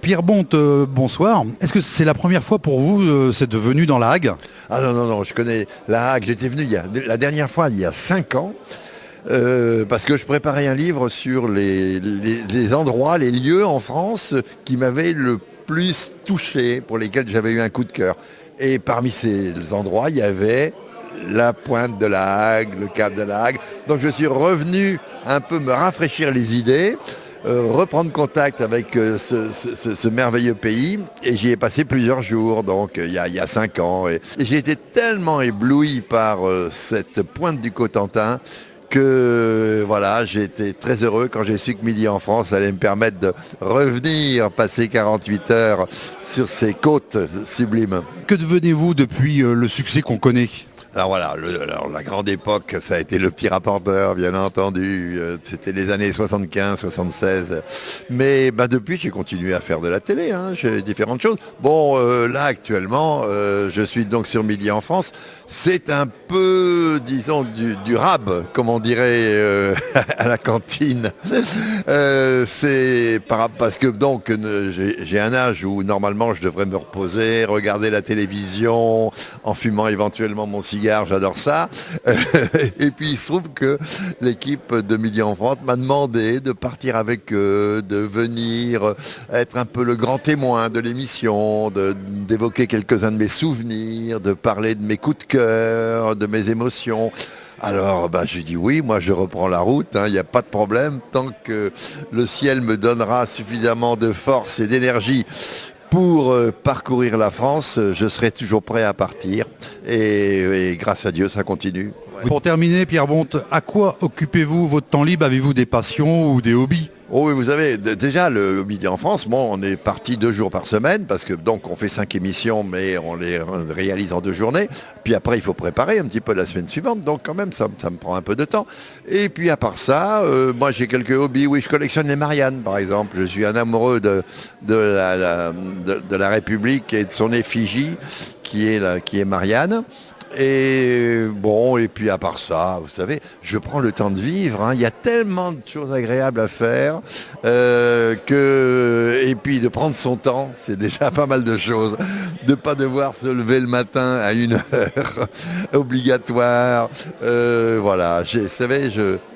Pierre Bonte, bonsoir. Est-ce que c'est la première fois pour vous, cette venue dans la Hague? Ah non, non, non, je connais la Hague. J'étais venu la dernière fois, il y a 5 ans, parce que je préparais un livre sur les endroits, les lieux en France qui m'avaient le plus touché, pour lesquels j'avais eu un coup de cœur. Et parmi ces endroits, il y avait la pointe de la Hague, le cap de la Hague. Donc je suis revenu un peu me rafraîchir les idées, reprendre contact avec ce merveilleux pays, et j'y ai passé plusieurs jours, donc il y a 5 ans. Et j'ai été tellement ébloui par cette pointe du Cotentin que voilà, j'ai été très heureux quand j'ai su que Midi en France allait me permettre de revenir passer 48 heures sur ces côtes sublimes. Que devenez-vous depuis le succès qu'on connaît? Alors voilà, alors la grande époque, ça a été le petit rapporteur, bien entendu. C'était les années 75, 76. Mais depuis, j'ai continué à faire de la télé, j'ai différentes choses. Bon, là, actuellement, je suis donc sur Midi en France. C'est un peu, disons, du rab, comme on dirait à la cantine. C'est parce que donc j'ai un âge où normalement je devrais me reposer, regarder la télévision en fumant éventuellement mon cigare, j'adore ça. Et puis il se trouve que l'équipe de Midi en France m'a demandé de partir avec eux, de venir être un peu le grand témoin de l'émission, d'évoquer quelques-uns de mes souvenirs, de parler de mes coups de cœur, de mes émotions. Alors j'ai dit oui, moi je reprends la route, il n'y a pas de problème, tant que le ciel me donnera suffisamment de force et d'énergie pour parcourir la France, je serai toujours prêt à partir, et grâce à Dieu ça continue. Pour terminer, Pierre Bonte, à quoi occupez-vous votre temps libre? Avez-vous des passions ou des hobbies? Oh oui, vous savez, déjà le Midi en France, on est parti 2 jours par semaine, parce que donc on fait 5 émissions, mais on les réalise en 2 journées. Puis après, il faut préparer un petit peu la semaine suivante, donc quand même, ça me prend un peu de temps. Et puis à part ça, moi j'ai quelques hobbies. Oui, je collectionne les Mariannes, par exemple. Je suis un amoureux de la République et de son effigie, qui est Marianne. Et bon, et puis à part ça, vous savez, je prends le temps de vivre. Il y a tellement de choses agréables à faire et puis de prendre son temps, c'est déjà pas mal de choses. De pas devoir se lever le matin à 1 heure obligatoire. Voilà, vous savez,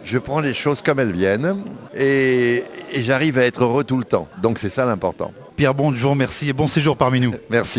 je prends les choses comme elles viennent, et j'arrive à être heureux tout le temps. Donc c'est ça l'important. Pierre Bonte, je vous remercie et bon séjour parmi nous. Merci.